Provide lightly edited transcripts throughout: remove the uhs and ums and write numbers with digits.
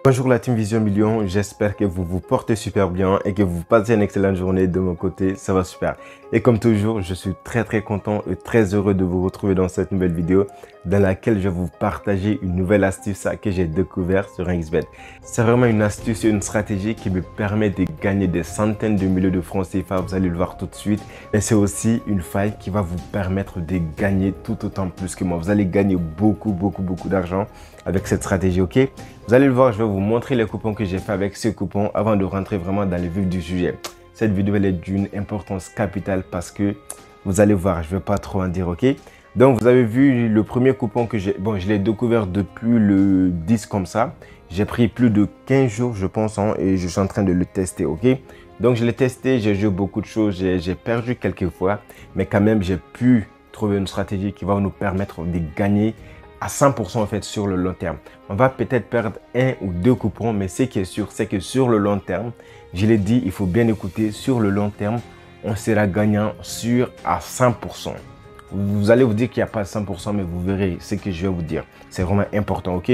Bonjour la team Vision Million, j'espère que vous vous portez super bien et que vous passez une excellente journée. De mon côté, ça va super. Et comme toujours, je suis très content et très heureux de vous retrouver dans cette nouvelle vidéo dans laquelle je vais vous partager une nouvelle astuce que j'ai découverte sur 1xBet. C'est vraiment une astuce et une stratégie qui me permet de gagner des centaines de milliers de francs CFA, vous allez le voir tout de suite. Et c'est aussi une faille qui va vous permettre de gagner tout autant plus que moi. Vous allez gagner beaucoup d'argent avec cette stratégie, ok? Vous allez le voir, je vais vous montrer les coupons que j'ai fait avec ces coupons avant de rentrer vraiment dans le vif du sujet. Cette vidéo elle est d'une importance capitale parce que vous allez voir, je ne vais pas trop en dire, ok? Donc vous avez vu le premier coupon que j'ai, bon je l'ai découvert depuis le 10 comme ça. J'ai pris plus de 15 jours je pense et je suis en train de le tester, ok? Donc je l'ai testé, j'ai joué beaucoup de choses, j'ai perdu quelques fois, mais quand même j'ai pu trouver une stratégie qui va nous permettre de gagner à 100% en fait sur le long terme. On va peut-être perdre un ou deux coupons, mais ce qui est sûr, c'est que sur le long terme, je l'ai dit, il faut bien écouter, sur le long terme, on sera gagnant sûr à 100%. Vous allez vous dire qu'il n'y a pas 100%, mais vous verrez ce que je vais vous dire. C'est vraiment important, ok?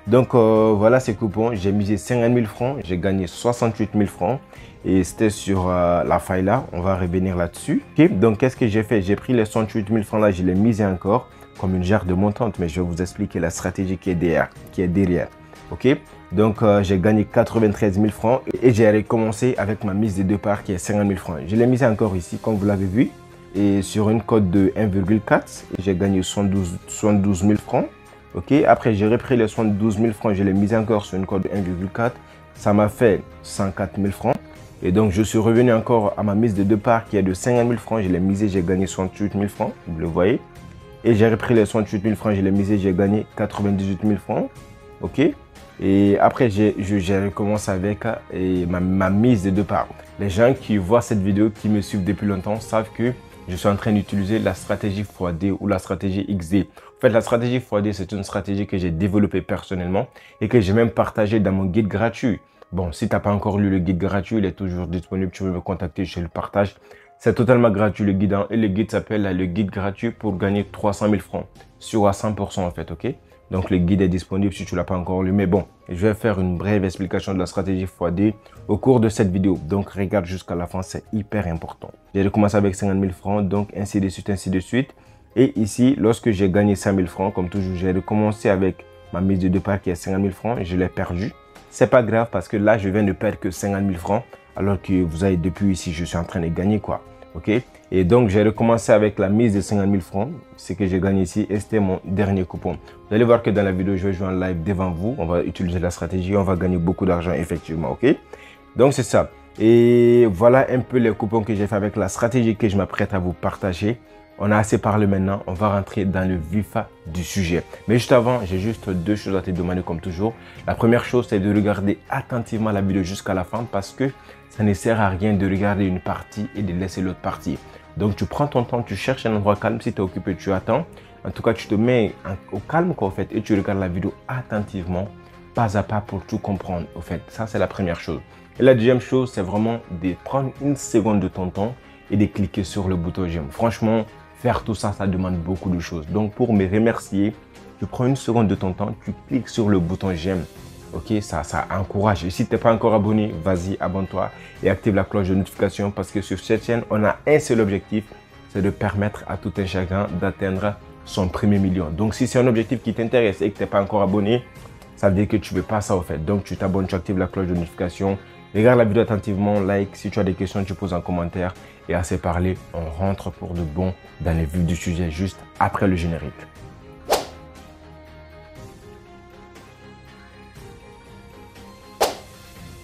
Donc voilà ces coupons, j'ai misé 50 000 francs, j'ai gagné 68 000 francs et c'était sur la faille là, on va revenir là-dessus. Okay? Donc qu'est-ce que j'ai fait? J'ai pris les 68 000 francs là, je les misé encore comme une jarre de montante, mais je vais vous expliquer la stratégie qui est derrière. Ok, donc j'ai gagné 93 000 francs et j'ai recommencé avec ma mise de départ qui est 50 000 francs. Je l'ai mise encore ici, comme vous l'avez vu, et sur une cote de 1,4, j'ai gagné 72 000 francs. Ok, après j'ai repris les 72 000 francs, je l'ai mise encore sur une cote de 1,4, ça m'a fait 104 000 francs. Et donc je suis revenu encore à ma mise de départ qui est de 50 000 francs, je l'ai misé, j'ai gagné 68 000 francs, vous le voyez. Et j'ai repris les 68 000 francs, je l'ai misé, j'ai gagné 98 000 francs. Ok. Et après, j'ai recommencé avec ma mise de départ. Les gens qui voient cette vidéo, qui me suivent depuis longtemps, savent que je suis en train d'utiliser la stratégie x2 ou la stratégie XD. En fait, la stratégie x2, c'est une stratégie que j'ai développée personnellement et que j'ai même partagée dans mon guide gratuit. Bon, si tu n'as pas encore lu le guide gratuit, il est toujours disponible. Tu peux me contacter, je le partage. C'est totalement gratuit le guide et le guide s'appelle le guide gratuit pour gagner 300 000 francs sur à 100% en fait, ok? Donc le guide est disponible si tu ne l'as pas encore lu. Mais bon, je vais faire une brève explication de la stratégie x2 au cours de cette vidéo. Donc regarde jusqu'à la fin, c'est hyper important. J'ai recommencé avec 50 000 francs, donc ainsi de suite, ainsi de suite. Et ici, lorsque j'ai gagné 5 000 francs, comme toujours, j'ai recommencé avec ma mise de départ qui est 50 000 francs et je l'ai perdu. C'est pas grave parce que là, je viens de perdre que 50 000 francs alors que vous avez depuis ici, je suis en train de gagner quoi. Ok, et donc j'ai recommencé avec la mise de 50 000 francs, ce que j'ai gagné ici et c'était mon dernier coupon. Vous allez voir que dans la vidéo, je vais jouer en live devant vous. On va utiliser la stratégie, on va gagner beaucoup d'argent effectivement, ok? Donc c'est ça. Et voilà un peu les coupons que j'ai fait avec la stratégie que je m'apprête à vous partager. On a assez parlé maintenant, on va rentrer dans le vif du sujet. Mais juste avant, j'ai juste deux choses à te demander comme toujours. La première chose, c'est de regarder attentivement la vidéo jusqu'à la fin parce que ça ne sert à rien de regarder une partie et de laisser l'autre partie. Donc tu prends ton temps, tu cherches un endroit calme. Si tu es occupé, tu attends. En tout cas, tu te mets au calme quoi, au fait, et tu regardes la vidéo attentivement, pas à pas pour tout comprendre. Au fait, ça c'est la première chose. Et la deuxième chose, c'est vraiment de prendre une seconde de ton temps et de cliquer sur le bouton j'aime. Franchement, faire tout ça, ça demande beaucoup de choses. Donc, pour me remercier, tu prends une seconde de ton temps, tu cliques sur le bouton j'aime. Ok, ça encourage. Et si tu n'es pas encore abonné, vas-y, abonne-toi et active la cloche de notification parce que sur cette chaîne, on a un seul objectif, c'est de permettre à tout un chacun d'atteindre son premier million. Donc, si c'est un objectif qui t'intéresse et que tu n'es pas encore abonné, ça veut dire que tu ne veux pas ça au fait. Donc, tu t'abonnes, tu actives la cloche de notification. Regarde la vidéo attentivement, like. Si tu as des questions, tu poses en commentaire. Et assez parlé, on rentre pour de bon dans les vifs du sujet juste après le générique.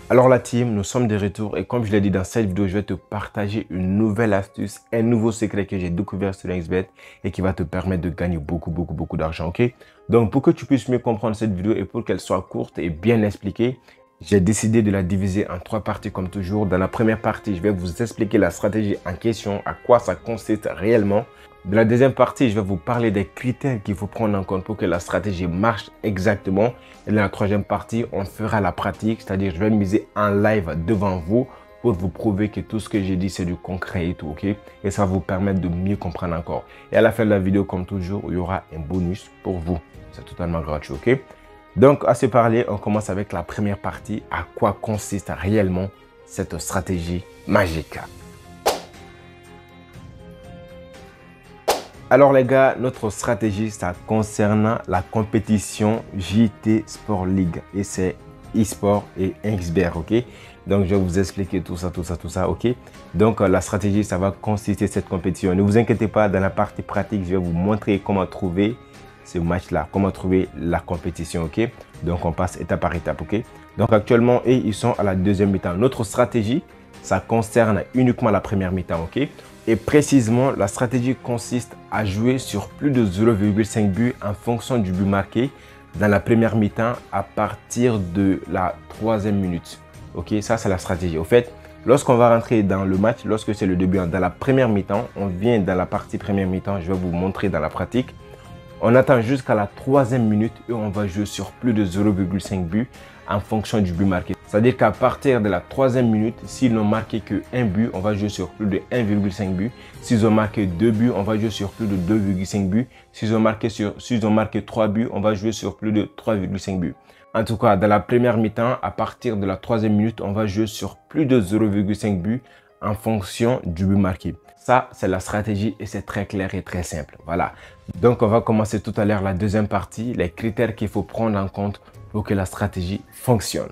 Alors la team, nous sommes de retour et comme je l'ai dit dans cette vidéo, je vais te partager une nouvelle astuce, un nouveau secret que j'ai découvert sur 1xBet et qui va te permettre de gagner beaucoup d'argent, ok? Donc pour que tu puisses mieux comprendre cette vidéo et pour qu'elle soit courte et bien expliquée, j'ai décidé de la diviser en trois parties comme toujours. Dans la première partie, je vais vous expliquer la stratégie en question, à quoi ça consiste réellement. Dans la deuxième partie, je vais vous parler des critères qu'il faut prendre en compte pour que la stratégie marche exactement. Et dans la troisième partie, on fera la pratique, c'est-à-dire je vais miser en live devant vous pour vous prouver que tout ce que j'ai dit, c'est du concret et tout, ok? Et ça va vous permettre de mieux comprendre encore. Et à la fin de la vidéo, comme toujours, il y aura un bonus pour vous. C'est totalement gratuit, ok? Donc, à se parler, on commence avec la première partie. À quoi consiste réellement cette stratégie magique? Alors les gars, notre stratégie, ça concerne la compétition JT Sport League. Et c'est eSport et XBR, ok? Donc, je vais vous expliquer tout ça, ok? Donc, la stratégie, ça va consister cette compétition. Ne vous inquiétez pas, dans la partie pratique, je vais vous montrer comment trouver ce match-là, comment trouver la compétition, ok? Donc, on passe étape par étape, ok? Donc, actuellement, ils sont à la deuxième mi-temps. Notre stratégie, ça concerne uniquement la première mi-temps, ok? Et précisément, la stratégie consiste à jouer sur plus de 0,5 buts en fonction du but marqué dans la première mi-temps à partir de la 3e minute. Ok, ça c'est la stratégie. Au fait, lorsqu'on va rentrer dans le match, lorsque c'est le début, dans la première mi-temps, on vient dans la partie première mi-temps, je vais vous montrer dans la pratique. On attend jusqu'à la 3e minute et on va jouer sur plus de 0,5 buts en fonction du but marqué. C'est-à-dire qu'à partir de la 3e minute, s'ils n'ont marqué que 1 but, on va jouer sur plus de 1,5 but. S'ils ont marqué 2 buts, on va jouer sur plus de 2,5 buts. S'ils ont marqué 3 buts, on va jouer sur plus de 3,5 buts. En tout cas, dans la première mi-temps, à partir de la 3e minute, on va jouer sur plus de 0,5 buts en fonction du but marqué. Ça, c'est la stratégie et c'est très clair et très simple. Voilà. Donc, on va commencer tout à l'heure la deuxième partie, les critères qu'il faut prendre en compte pour que la stratégie fonctionne.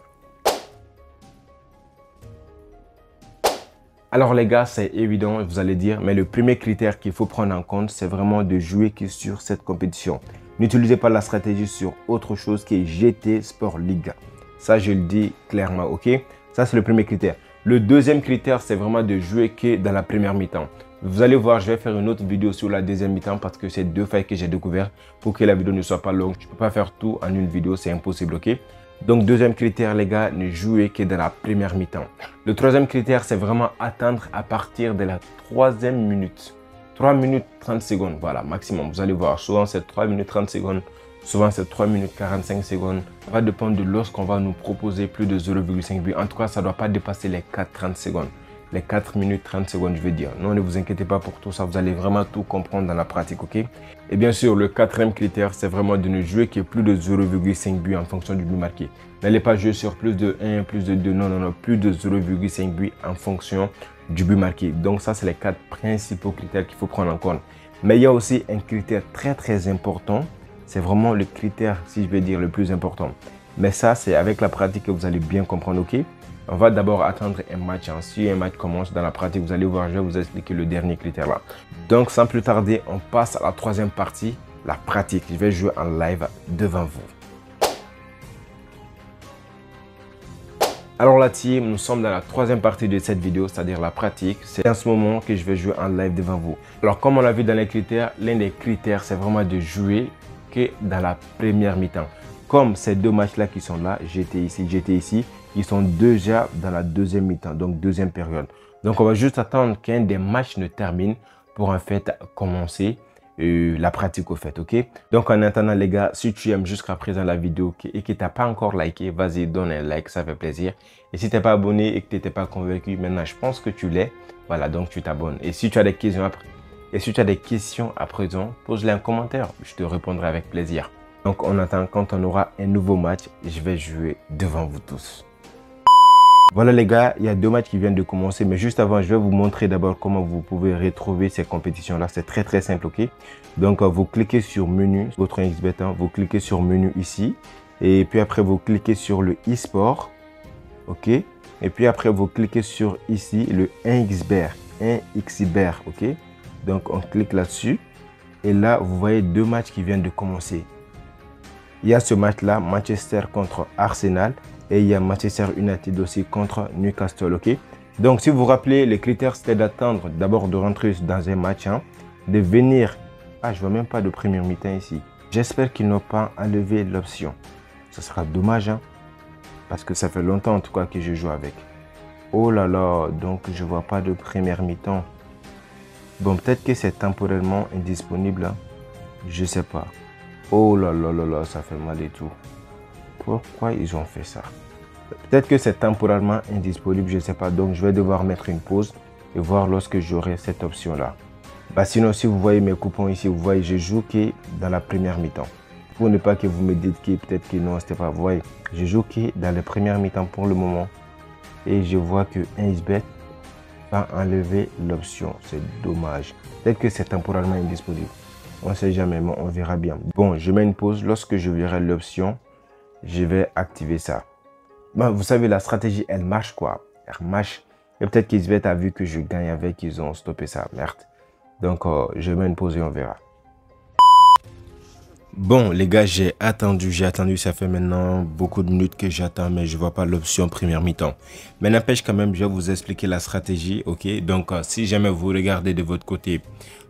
Alors les gars, c'est évident, vous allez dire, mais le premier critère qu'il faut prendre en compte, c'est vraiment de jouer que sur cette compétition. N'utilisez pas la stratégie sur autre chose qui est JT Sport League. Ça, je le dis clairement, ok? Ça, c'est le premier critère. Le deuxième critère, c'est vraiment de jouer que dans la première mi-temps. Vous allez voir, je vais faire une autre vidéo sur la deuxième mi-temps parce que c'est deux failles que j'ai découvert pour que la vidéo ne soit pas longue. Je ne peux pas faire tout en une vidéo, c'est impossible, ok? Donc, deuxième critère, les gars, ne jouez que dans la première mi-temps. Le troisième critère, c'est vraiment attendre à partir de la 3e minute. 3 minutes 30 secondes, voilà, maximum. Vous allez voir, souvent c'est 3 minutes 30 secondes. Souvent, c'est 3 minutes 45 secondes. Ça va dépendre de lorsqu'on va nous proposer plus de 0,5 buts. En tout cas, ça ne doit pas dépasser les 4-30 secondes. Les 4 minutes 30 secondes, je veux dire. Non, ne vous inquiétez pas pour tout ça. Vous allez vraiment tout comprendre dans la pratique, ok? Et bien sûr, le quatrième critère, c'est vraiment de ne jouer que plus de 0,5 buts en fonction du but marqué. N'allez pas jouer sur plus de 1, plus de 2. Non, non, non. Plus de 0,5 buts en fonction du but marqué. Donc, ça, c'est les 4 principaux critères qu'il faut prendre en compte. Mais il y a aussi un critère très, très important. C'est vraiment le critère, si je vais dire, le plus important. Mais ça, c'est avec la pratique que vous allez bien comprendre, ok? On va d'abord attendre un match. Si un match commence dans la pratique, vous allez voir, je vais vous expliquer le dernier critère là. Donc, sans plus tarder, on passe à la troisième partie, la pratique. Je vais jouer en live devant vous. Alors la team, nous sommes dans la troisième partie de cette vidéo, c'est-à-dire la pratique. C'est en ce moment que je vais jouer en live devant vous. Alors, comme on l'a vu dans les critères, l'un des critères, c'est vraiment de jouer que dans la première mi-temps. Comme ces deux matchs-là qui sont là, j'étais ici, ils sont déjà dans la deuxième mi-temps, donc deuxième période. Donc, on va juste attendre qu'un des matchs ne termine pour en fait commencer la pratique au fait, ok? Donc, en attendant les gars, si tu aimes jusqu'à présent la vidéo et que tu n'as pas encore liké, vas-y, donne un like, ça fait plaisir. Et si tu n'es pas abonné et que tu n'étais pas convaincu, maintenant, je pense que tu l'es. Voilà, donc tu t'abonnes. Et si tu as des questions à présent, pose-les en commentaire. Je te répondrai avec plaisir. Donc, on attend quand on aura un nouveau match, je vais jouer devant vous tous. Voilà les gars, il y a deux matchs qui viennent de commencer. Mais juste avant, je vais vous montrer d'abord comment vous pouvez retrouver ces compétitions-là. C'est très très simple, ok? Donc, vous cliquez sur menu, votre XBet, vous cliquez sur menu ici. Et puis après, vous cliquez sur le e-sport, ok? Et puis après, vous cliquez sur ici, le 1xBet, ok? Donc, on clique là-dessus. Et là, vous voyez deux matchs qui viennent de commencer. Il y a ce match-là, Manchester contre Arsenal. Et il y a Manchester United aussi contre Newcastle, ok? Donc, si vous vous rappelez, les critères, c'était d'attendre d'abord de rentrer dans un match, de venir... Ah, je vois même pas de première mi-temps ici. J'espère qu'ils n'ont pas enlevé l'option. Ce sera dommage, parce que ça fait longtemps en tout cas que je joue avec. Oh là là, donc je vois pas de première mi-temps. Bon, peut-être que c'est temporairement indisponible, je sais pas. Oh là là là là, ça fait mal et tout. Pourquoi ils ont fait ça? Peut-être que c'est temporairement indisponible, je ne sais pas. Donc, je vais devoir mettre une pause et voir lorsque j'aurai cette option-là. Sinon, si vous voyez mes coupons ici, vous voyez, je joue que dans la première mi-temps. pour ne pas que vous me dites que peut-être que non, c'était pas vrai. Je joue que dans les premières mi-temps pour le moment. Et je vois que 1xBet va enlever l'option. C'est dommage. Peut-être que c'est temporairement indisponible. On ne sait jamais, mais on verra bien. Bon, je mets une pause. Lorsque je verrai l'option, je vais activer ça. Ben, vous savez, la stratégie, elle marche quoi. Elle marche. Et peut-être qu'XBet a vu que je gagne avec, ils ont stoppé ça. Merde. Donc, je mets une pause et on verra. Bon, les gars, j'ai attendu, ça fait maintenant beaucoup de minutes que j'attends, mais je vois pas l'option première mi-temps. Mais n'empêche quand même, je vais vous expliquer la stratégie, ok? Donc, si jamais vous regardez de votre côté,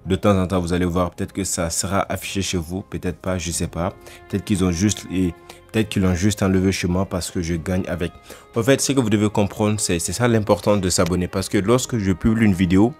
de temps en temps, vous allez voir, peut-être que ça sera affiché chez vous, peut-être pas, je sais pas. Peut-être qu'ils ont juste, enlevé chez moi parce que je gagne avec. En fait, ce que vous devez comprendre, c'est ça l'important de s'abonner, parce que lorsque je publie une vidéo,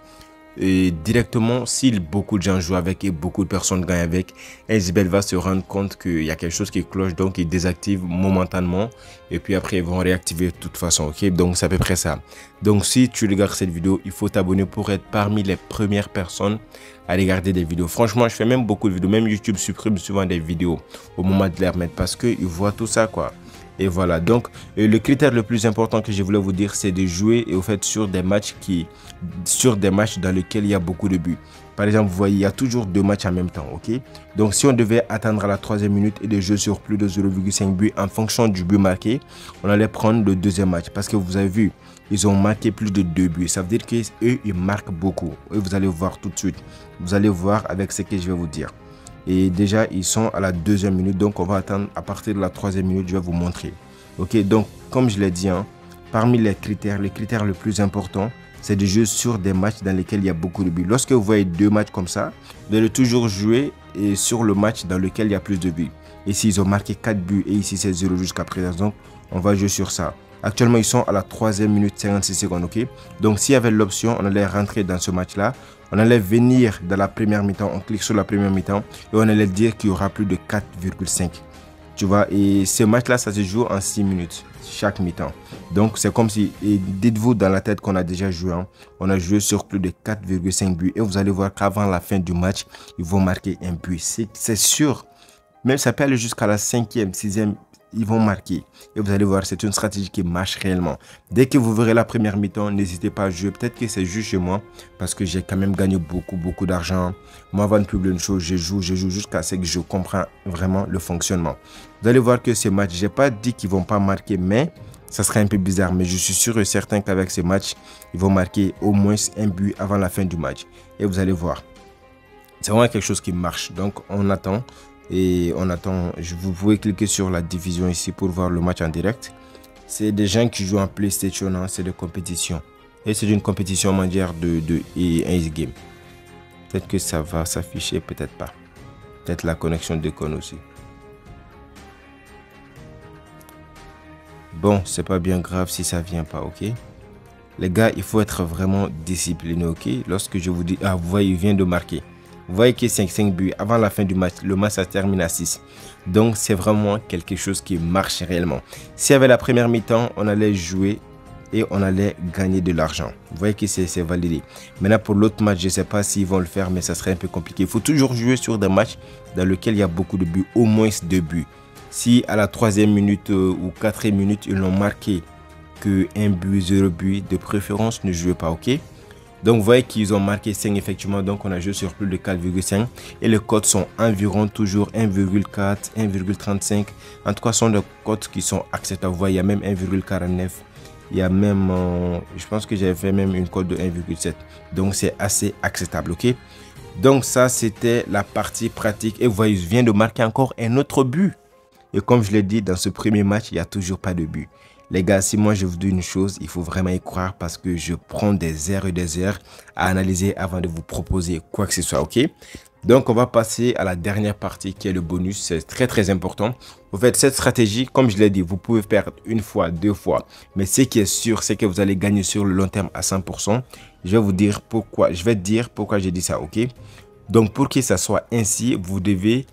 et directement, si beaucoup de gens jouent avec et beaucoup de personnes gagnent avec, XBet va se rendre compte qu'il y a quelque chose qui cloche, donc ils désactivent momentanément et puis après ils vont réactiver de toute façon, ok? Donc c'est à peu près ça. Donc si tu regardes cette vidéo, il faut t'abonner pour être parmi les premières personnes à regarder des vidéos. Franchement, je fais même beaucoup de vidéos, même YouTube supprime souvent des vidéos au moment de les remettre parce qu'ils voient tout ça quoi. Et voilà, donc le critère le plus important que je voulais vous dire, c'est de jouer et au fait sur des matchs dans lesquels il y a beaucoup de buts. Par exemple, vous voyez, il y a toujours 2 matchs en même temps, ok? Donc si on devait attendre à la 3e minute et de jouer sur plus de 0,5 buts en fonction du but marqué, on allait prendre le 2e match parce que vous avez vu, ils ont marqué plus de 2 buts. Ça veut dire qu'eux, ils marquent beaucoup. Et vous allez voir tout de suite. Vous allez voir avec ce que je vais vous dire. Et déjà, ils sont à la 2e minute. Donc, on va attendre à partir de la 3e minute. Je vais vous montrer. Ok, donc, comme je l'ai dit, parmi les critères le plus important, c'est de jouer sur des matchs dans lesquels il y a beaucoup de buts. Lorsque vous voyez 2 matchs comme ça, vous allez toujours jouer sur le match dans lequel il y a plus de buts. Ici, ils ont marqué 4 buts et ici, c'est 0 jusqu'à présent. Donc, on va jouer sur ça. Actuellement, ils sont à la 3e minute 56 secondes, ok? Donc, s'il y avait l'option, on allait rentrer dans ce match-là. On allait venir dans la première mi-temps, on clique sur la première mi-temps et on allait dire qu'il y aura plus de 4,5. Tu vois, et ce match-là, ça se joue en 6 minutes, chaque mi-temps. Donc, c'est comme si, et dites-vous dans la tête qu'on a déjà joué, on a joué sur plus de 4,5 buts. Et vous allez voir qu'avant la fin du match, ils vont marquer un but. C'est sûr, même ça peut aller jusqu'à la 5e, 6e, ils vont marquer. Et vous allez voir, c'est une stratégie qui marche réellement. Dès que vous verrez la première mi-temps, n'hésitez pas à jouer. Peut-être que c'est juste chez moi, parce que j'ai quand même gagné beaucoup d'argent. Moi, avant de publier une chose, je joue jusqu'à ce que je comprends vraiment le fonctionnement. Vous allez voir que ces matchs, je n'ai pas dit qu'ils ne vont pas marquer, mais ça serait un peu bizarre. Mais je suis sûr et certain qu'avec ces matchs, ils vont marquer au moins un but avant la fin du match. Et vous allez voir, c'est vraiment quelque chose qui marche. Donc, on attend. Et on attend, vous pouvez cliquer sur la diffusion ici pour voir le match en direct. C'est des gens qui jouent en PlayStation, c'est des compétitions. Et c'est une compétition mondiale de Ace Game. Peut-être que ça va s'afficher, peut-être pas. Peut-être la connexion déconne aussi. Bon, c'est pas bien grave si ça vient pas, ok? Les gars, il faut être vraiment discipliné, ok? Lorsque je vous dis, ah, vous voyez, il vient de marquer. Vous voyez que 5 buts avant la fin du match. Le match ça termine à 6. Donc c'est vraiment quelque chose qui marche réellement. Si avec la première mi-temps, on allait jouer et on allait gagner de l'argent. Vous voyez que c'est validé. Maintenant pour l'autre match, je ne sais pas s'ils vont le faire, mais ça serait un peu compliqué. Il faut toujours jouer sur des matchs dans lesquels il y a beaucoup de buts, au moins 2 buts. Si à la 3e minute ou 4e minute, ils n'ont marqué que 1 but, 0 but, de préférence, ne jouez pas, ok? Donc, vous voyez qu'ils ont marqué 5 effectivement. Donc, on a joué sur plus de 4,5. Et les codes sont environ toujours 1,4, 1,35. En tout cas, ce sont des codes qui sont acceptables. Vous voyez, il y a même 1,49. Il y a même, je pense que j'avais fait même une cote de 1,7. Donc, c'est assez acceptable, ok? Donc, ça, c'était la partie pratique. Et vous voyez, je viens de marquer encore un autre but. Et comme je l'ai dit, dans ce premier match, il n'y a toujours pas de but. Les gars, si moi je vous dis une chose, il faut vraiment y croire parce que je prends des heures et des heures à analyser avant de vous proposer quoi que ce soit, ok? Donc, on va passer à la dernière partie qui est le bonus. C'est très important. En fait, cette stratégie, comme je l'ai dit, vous pouvez perdre une fois, 2 fois. Mais ce qui est sûr, c'est que vous allez gagner sur le long terme à 100%. Je vais vous dire pourquoi. Je vais dire pourquoi j'ai dit ça, ok? Donc, pour que ça soit ainsi, vous devez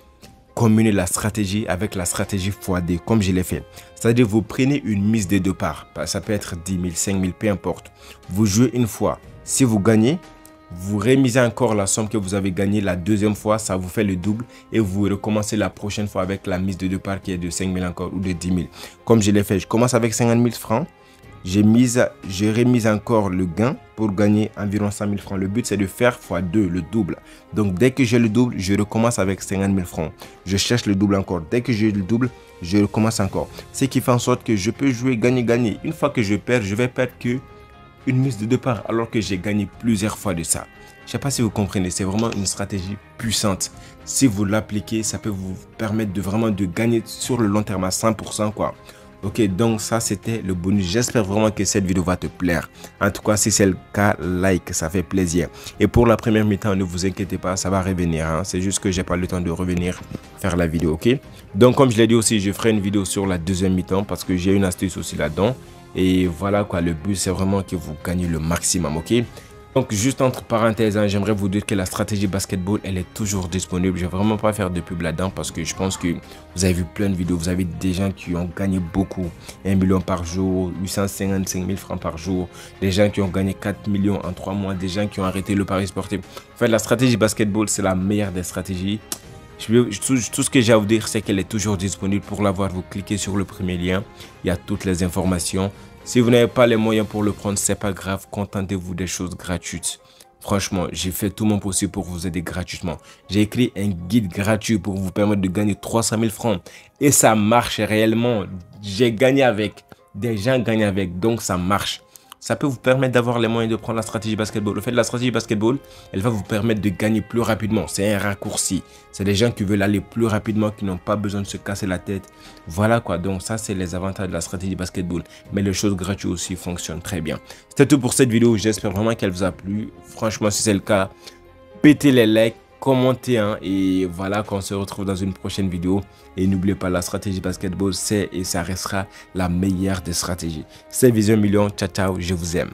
combiner la stratégie avec la stratégie x2 comme je l'ai fait. C'est-à-dire vous prenez une mise de départ. Ça peut être 10 000, 5 000, peu importe. Vous jouez une fois. Si vous gagnez, vous remisez encore la somme que vous avez gagnée la deuxième fois, ça vous fait le double et vous recommencez la prochaine fois avec la mise de départ qui est de 5 000 encore ou de 10 000. Comme je l'ai fait, je commence avec 50 000 francs. J'ai remis encore le gain pour gagner environ 100 000 francs. Le but, c'est de faire x2, le double. Donc, dès que j'ai le double, je recommence avec 50 000 francs. Je cherche le double encore. Dès que j'ai le double, je recommence encore. Ce qui fait en sorte que je peux jouer gagner. Une fois que je perds, je vais perdre que une mise de départ alors que j'ai gagné plusieurs fois de ça. Je ne sais pas si vous comprenez, c'est vraiment une stratégie puissante. Si vous l'appliquez, ça peut vous permettre de vraiment de gagner sur le long terme à 100% quoi. Ok, donc ça c'était le bonus. J'espère vraiment que cette vidéo va te plaire. En tout cas, si c'est le cas, like, ça fait plaisir. Et pour la première mi-temps, ne vous inquiétez pas, ça va revenir. Hein. C'est juste que j'ai pas le temps de revenir faire la vidéo, ok? Donc comme je l'ai dit aussi, je ferai une vidéo sur la deuxième mi-temps parce que j'ai une astuce aussi là-dedans. Et voilà quoi, le but c'est vraiment que vous gagnez le maximum, ok? Donc juste entre parenthèses, hein, j'aimerais vous dire que la stratégie basketball, elle est toujours disponible. Je ne vais vraiment pas faire de pub là-dedans parce que je pense que vous avez vu plein de vidéos. Vous avez des gens qui ont gagné beaucoup. 1 million par jour, 855 000 francs par jour. Des gens qui ont gagné 4 millions en 3 mois. Des gens qui ont arrêté le pari sportif. En fait, la stratégie basketball, c'est la meilleure des stratégies. Tout ce que j'ai à vous dire, c'est qu'elle est toujours disponible. Pour l'avoir, vous cliquez sur le premier lien. Il y a toutes les informations. Si vous n'avez pas les moyens pour le prendre, c'est pas grave. Contentez-vous des choses gratuites. Franchement, j'ai fait tout mon possible pour vous aider gratuitement. J'ai écrit un guide gratuit pour vous permettre de gagner 300 000 francs. Et ça marche réellement. J'ai gagné avec. Des gens gagnent avec. Donc, ça marche. Ça peut vous permettre d'avoir les moyens de prendre la stratégie basketball. Le fait de la stratégie basketball, elle va vous permettre de gagner plus rapidement. C'est un raccourci. C'est des gens qui veulent aller plus rapidement, qui n'ont pas besoin de se casser la tête. Voilà quoi. Donc ça, c'est les avantages de la stratégie basketball. Mais les choses gratuites aussi fonctionnent très bien. C'était tout pour cette vidéo. J'espère vraiment qu'elle vous a plu. Franchement, si c'est le cas, pétez les likes, commentez. Hein, et voilà qu'on se retrouve dans une prochaine vidéo. Et n'oubliez pas, la stratégie basketball, c'est et ça restera la meilleure des stratégies. C'est Vision Million. Ciao, ciao. Je vous aime.